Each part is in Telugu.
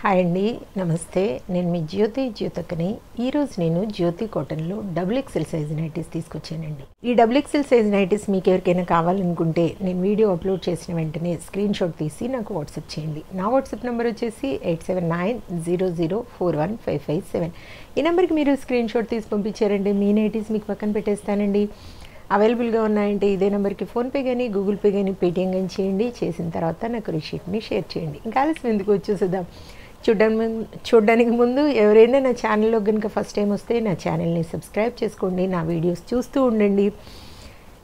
హాయ్ అండి, నమస్తే. నేను మీ జ్యోతకని. ఈరోజు నేను జ్యోతి కాటన్లో XXL సైజ్ నైటీస్ తీసుకొచ్చానండి. ఈ XXL సైజ్ నైటీస్ మీకు ఎవరికైనా కావాలనుకుంటే నేను వీడియో అప్లోడ్ చేసిన వెంటనే స్క్రీన్ షాట్ తీసి నాకు వాట్సాప్ చేయండి. నా వాట్సాప్ నెంబర్ వచ్చేసి 8790041557. ఈ నెంబర్కి మీరు స్క్రీన్ షాట్ తీసి పంపించారండి, మీ నైటీస్ మీకు పక్కన పెట్టేస్తానండి. అవైలబుల్గా ఉన్నాయంటే ఇదే నెంబర్కి ఫోన్పే కానీ గూగుల్ పే కానీ పేటిఎం కానీ చేయండి. చేసిన తర్వాత నాకు రిసీప్ట్ని షేర్ చేయండి. ఇంకా ఆలస్యం ఎందుకు వచ్చేసేద్దాం. చూడడానికి ముందు ఎవరైనా నా ఛానల్లో కనుక ఫస్ట్ టైం వస్తే నా ఛానల్ని సబ్స్క్రైబ్ చేసుకోండి. నా వీడియోస్ చూస్తూ ఉండండి.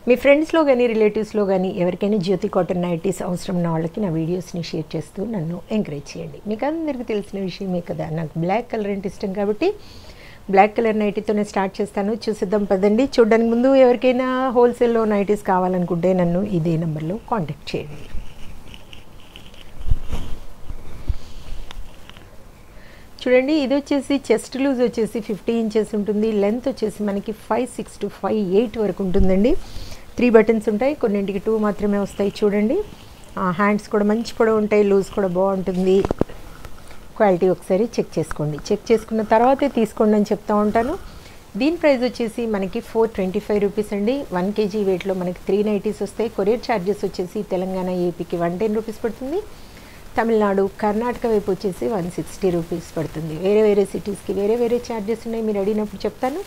మీ ఫ్రెండ్స్లో కానీ రిలేటివ్స్లో కానీ ఎవరికైనా జ్యోతి కాటన్ నైటీస్ అవసరం ఉన్న వాళ్ళకి నా వీడియోస్ని షేర్ చేస్తూ నన్ను ఎంకరేజ్ చేయండి. మీకు అందరికీ తెలిసిన విషయమే కదా, నాకు బ్లాక్ కలర్ అంటే ఇష్టం కాబట్టి బ్లాక్ కలర్ నైటీతోనే స్టార్ట్ చేస్తాను. చూసిద్దాం పదండి. చూడడానికి ముందు ఎవరికైనా హోల్సేల్లో నైటీస్ కావాలనుకుంటే నన్ను ఇదే నెంబర్లో కాంటాక్ట్ చేయండి. చూడండి, ఇది వచ్చేసి చెస్ట్ లూజ్ వచ్చేసి 50 ఇంచెస్ ఉంటుంది. లెంత్ వచ్చేసి మనకి 5'6" to 5'8" వరకు ఉంటుందండి. 3 బటన్స్ ఉంటాయి, కొన్నింటికి 2 మాత్రమే వస్తాయి. చూడండి, హ్యాండ్స్ కూడా మంచి పొడవు ఉంటాయి, లూజ్ కూడా బాగుంటుంది. క్వాలిటీ ఒకసారి చెక్ చేసుకోండి. చెక్ చేసుకున్న తర్వాతే తీసుకోండి అని చెప్తూ ఉంటాను. దీని ప్రైస్ వచ్చేసి మనకి 425 రూపీస్ అండి. 1 kg వెయిట్లో మనకి 3 నైటీస్ వస్తాయి. కొరియర్ ఛార్జెస్ వచ్చేసి తెలంగాణ ఏపీకి 110 రూపీస్ పడుతుంది. తమిళనాడు కర్ణాటక వైపు వచ్చేసి 160 రూపీస్ పడుతుంది. వేరే వేరే సిటీస్కి వేరే వేరే ఛార్జెస్ ఉన్నాయి, మీరు అడిగినప్పుడు చెప్తాను.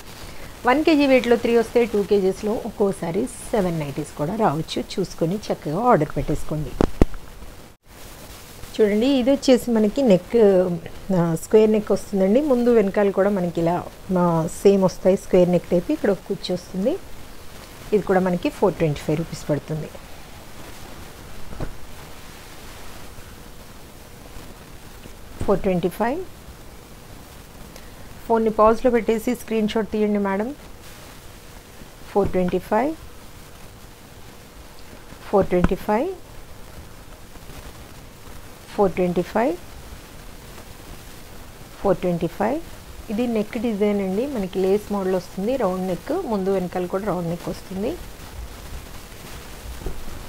1 kg వెయిట్లో 3 వస్తే 2 kgsలో ఒక్కోసారి 7 నైటీస్ కూడా రావచ్చు. చూసుకొని చక్కగా ఆర్డర్ పెట్టేసుకోండి. చూడండి, ఇది వచ్చేసి మనకి నెక్ స్క్వేర్ నెక్ వస్తుందండి. ముందు వెనకాల కూడా మనకి ఇలా సేమ్ వస్తాయి, స్క్వేర్ నెక్ టైప్. ఇక్కడ ఒక కుర్చీ వస్తుంది. ఇది కూడా మనకి 425 రూపీస్ పడుతుంది. ఫోన్ని పాజ్లో పెట్టేసి స్క్రీన్ షాట్ తీయండి మేడం. 425 425 425 425. ఇది నెక్ డిజైన్ అండి, మనకి లేస్ మోడల్ వస్తుంది. రౌండ్ నెక్, ముందు వెనకాల కూడా రౌండ్ నెక్ వస్తుంది.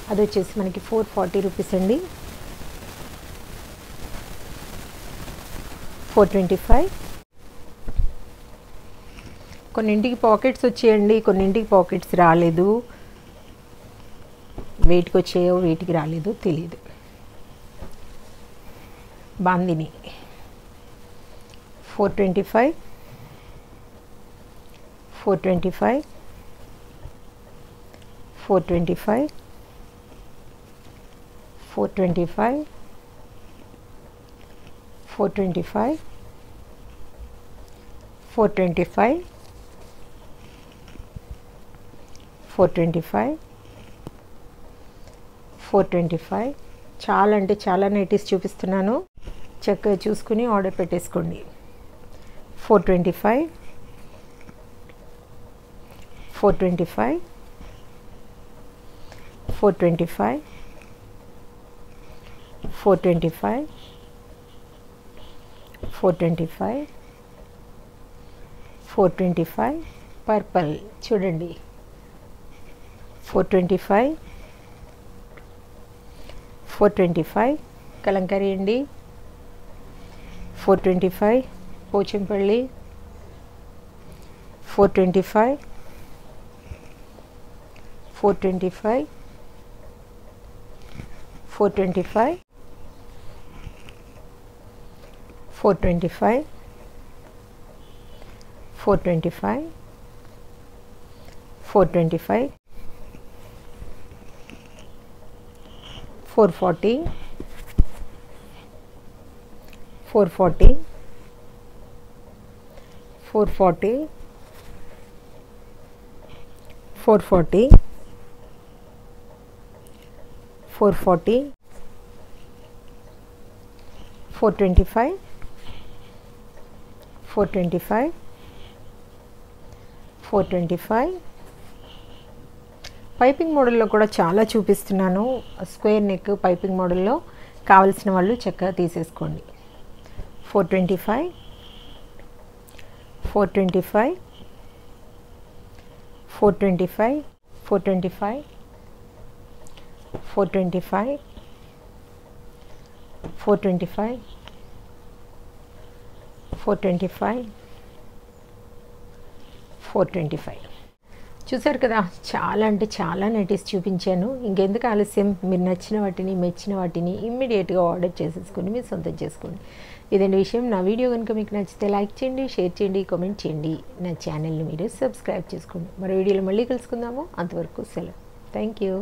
అది వచ్చేసి మనకి 440 రూపీస్ అండి. 425. కొన్నింటికి పాకెట్స్ వచ్చేయండి, కొన్నింటికి పాకెట్స్ రాలేదు. వెయిట్కి వచ్చాయో వెయిట్కి రాలేదో తెలియదు. బాందిని 425 425 425 425 425 425 425 425. చాలా అంటే చాలా నైటీస్ చూపిస్తున్నాను, చక్కగా చూసుకుని ఆర్డర్ పెట్టేసుకోండి. 425 425 425 425 425 425. పర్పల్ చూడండి, 425 425. కలంకారీ అండి, 425. పోచంపల్లి 425 425 425 425 425 425 440 440 440 440 440 425 425 425. పైపింగ్ మోడల్లో కూడా చాలా చూపిస్తున్నాను. స్క్వేర్ నెక్ పైపింగ్ మోడల్లో కావాల్సిన వాళ్ళు చక్కగా తీసేసుకోండి. 425 425 425 425 425 425 425, 425. చూసారు కదా, చాలా అంటే చాలా నైటీస్ చూపించాను. ఇంకెందుకు ఆలస్యం, మీరు నచ్చిన వాటిని మెచ్చిన వాటిని ఇమ్మీడియట్గా ఆర్డర్ చేసేసుకొని మీరు సొంతం చేసుకోండి. ఇదండి విషయం. నా వీడియో కనుక మీకు నచ్చితే లైక్ చేయండి, షేర్ చేయండి, కామెంట్ చేయండి. నా ఛానల్ని మీరు సబ్స్క్రైబ్ చేసుకోండి. మరో వీడియోలో మళ్ళీ కలుసుకుందాము. అంతవరకు సెలవు. Thank you.